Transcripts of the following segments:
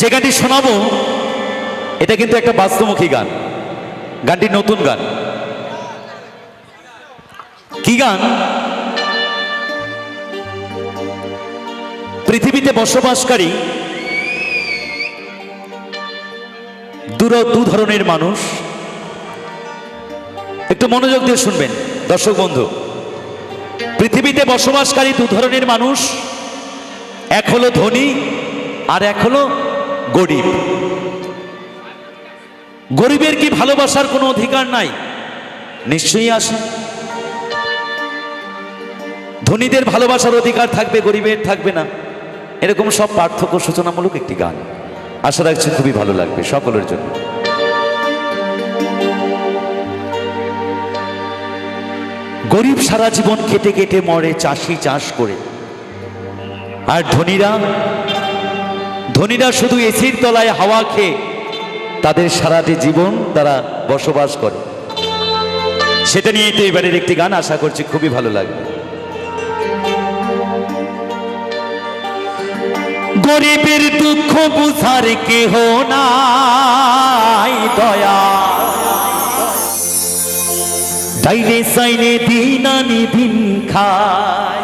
যে গানটি শোনাবো এটা কিন্তু একটা বাস্তবমুখী গান। গানটি নতুন গান। কি গান? পৃথিবীতে বসবাসকারী দু ধরনের মানুষ। একটু মনোযোগ দিয়ে শুনবেন দর্শক বন্ধু। পৃথিবীতে বসবাসকারী দু ধরনের মানুষ, এক হলো ধনী আর এক হলো গরিব। গরিবের কি ভালোবাসার কোনো অধিকার নাই? নিশ্চয়ই আছে। ধনীদের ভালোবাসার অধিকার থাকবে, গরিবের থাকবে না, এরকম সব পার্থক্য সূচনামূলক একটি গান। আশা রাখছি খুবই ভালো লাগবে সকলের জন্য। গরিব সারা জীবন খেটে খেটে মরে, চাষি চাষ করে। আর ধনীরা শুধু এসির তলায় হাওয়া খেয়ে তাদের সারাটি জীবন তারা বসবাস করে। সেটা নিয়েই তো এবারের একটি গান। আশা করছি খুবই ভালো লাগবে। গরিবের দুঃখ বুঝার কেহ নাই দয়া, ডাইলে সাইলে দিন আনি দিন খায়।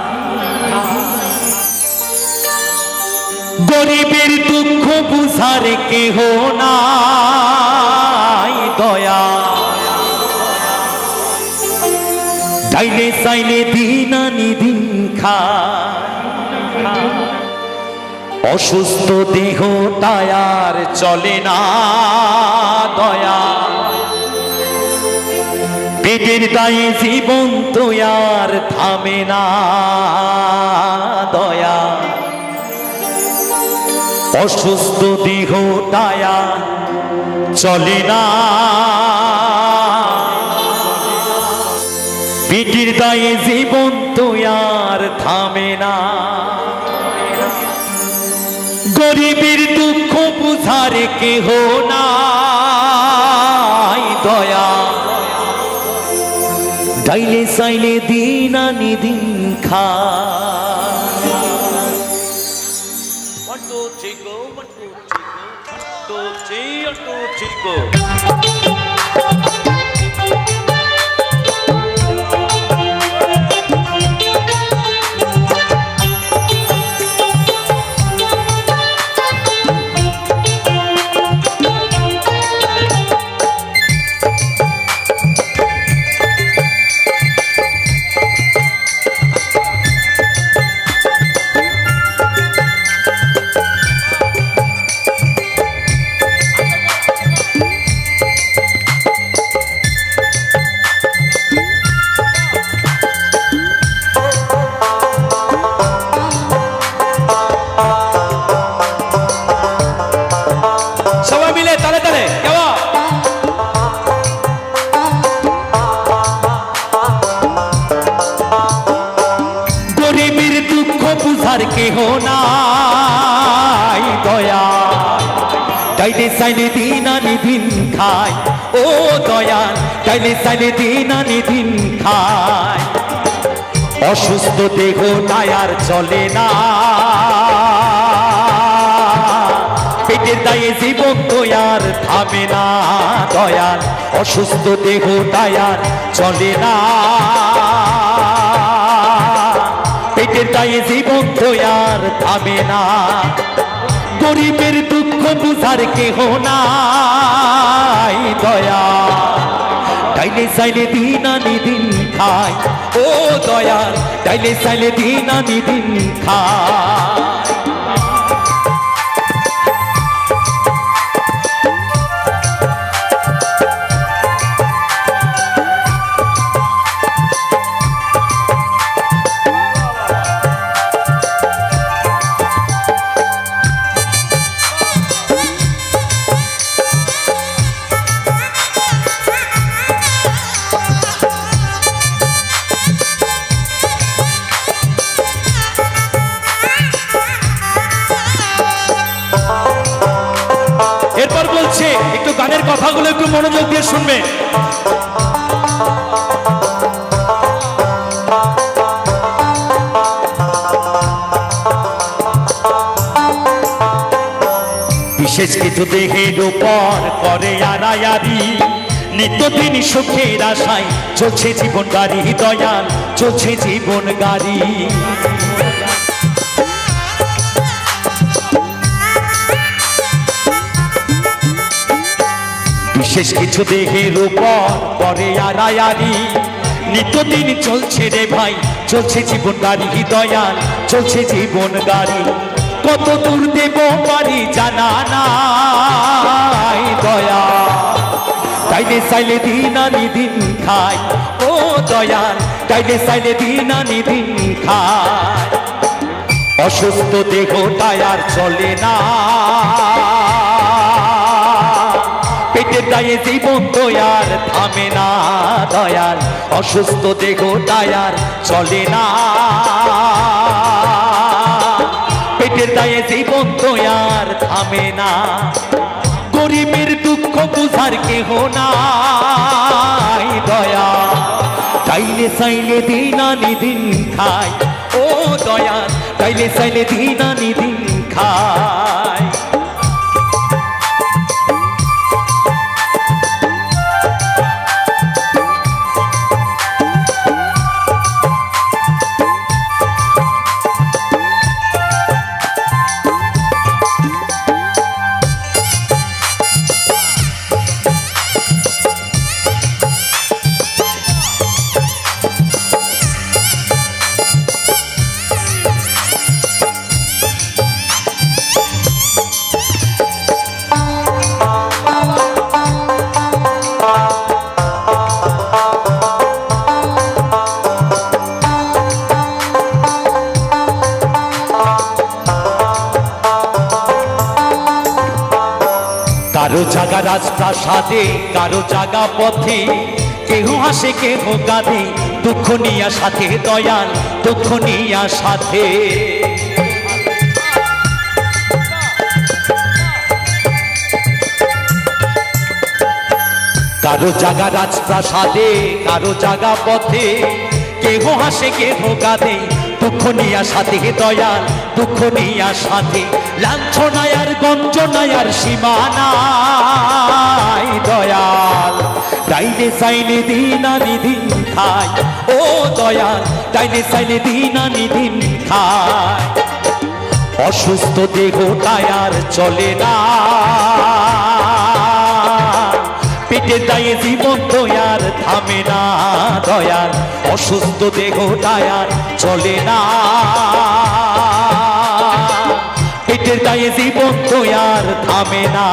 গরিবের দুঃখ বুঝার কেহ নাই দয়া, ডাইলে সাইলে দিন আনি দিন খায়। অসুস্থ দেহ টায়ার চলে না দয়া, পেটের দায়ে জীবন তো আর থামে না দয়া। অসুস্থ দেহ টায়ার চলে না, পেটের দায়ে জীবন তো আর থামে না। গরিবের দুঃখ বুঝার কেহ নাই দয়া, ডাইলে সাইলে দিন আনি দিন খায়। কেহ নাই দয়া, ডাইলে সাইলে দিন আনি দিন খায়। ও দয়া, ডাইলে সাইলে দিন আনি দিন খায়। অসুস্থ দেহ টায়ার চলে না, পেটের দায়ে জীবন তো আর থামে না দয়াল। অসুস্থ দেহ টায়ার চলে না, পেটের দায়ে জীবন তো আর থামে না। গরিবের দুঃখ বুঝার কেহ নাই দয়া, ডাইলে সাইলে দিন আনি দিন খায়। ও দয়া, ডাইলে সাইলে দিন আনি দিন খায়। এরপর বলছে একটু গানের কথাগুলো একটু মনোযোগ দিয়ে শুনবে। বিশেষ কিছু দেহের উপর করে আড়ায়ারি, নিত্যদিন সুখের আশায় চলছে জীবন গাড়ি, দয়াল চলছে জীবন গাড়ি। বিশেষ কিছু দেহের উপর করে আড়ায়ারি, নিত্যদিন চলছে রে ভাই চলছে জীবন গাড়ি, দয়াল চলছে জীবন গাড়ি। কত দূর দেব পারি জানা নাই দয়া, তাইলে চাইলে দিন আনি দিন খাই, ও দয়াল তাইলে চাইলে দিন আনি দিন খাই। অসুস্থ দেহটায় আর চলে না, পেটের দায়ে জীবন তো আর থামে না দয়াল, অসুস্থ দেহটায় আর চলে না, পেটের দায়ে জীবন তো আর থামে না। গরিবের দুঃখ বুঝার কেহ নাই দয়া, চাইলে চাইলে দিন আনি দিন খাই, ও দয়াল চাইলে চাইলে দিন আনি দিন খাই। কারো জাগা রাজপ্রাসাদে, কারো জাগা পথে, কেহ হাসে কেহ কাঁদে, দুঃখ নিয়া সাথে দয়াল দুঃখ নিয়া সাথে। কারো জাগা রাজপ্রাসাদে, কারো জাগা পথে, কেহ হাসে কেহ কাঁদে, দুঃখ নিয়া সাথে দয়াল দুঃখ নিয়া সাথে। লাঞ্ছনায় আর গঞ্জনায় আর সীমানায় দয়াল, তাইলে চাইলে দিন আনি দিন খাই, ও দয়াল তাইলে চাইলে দিন আনি দিন খাই। অসুস্থ দেহটায় আর চলে না, পেটের দায়ে জীবন তো আর থামে না দয়াল, অসুস্থ দেহটায় আর চলে না, পেটের দায়ে জীবন তো আর থামে না।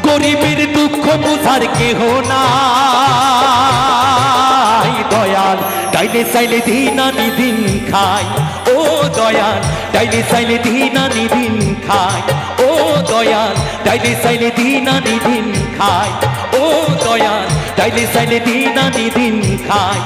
গরিবের দুঃখ বুঝার কেহ নাই দয়াল, তাইলে চাইলে দিন আনি দিন খাই, ও দয়াল তাইলে চাইলে দিন আনি দিন খাই, ও দয়াল তাইলে চাইলে দিন আনি দিন খাই, ও দয়াল তাইলে চাইলে দিন আনি দিন খাই।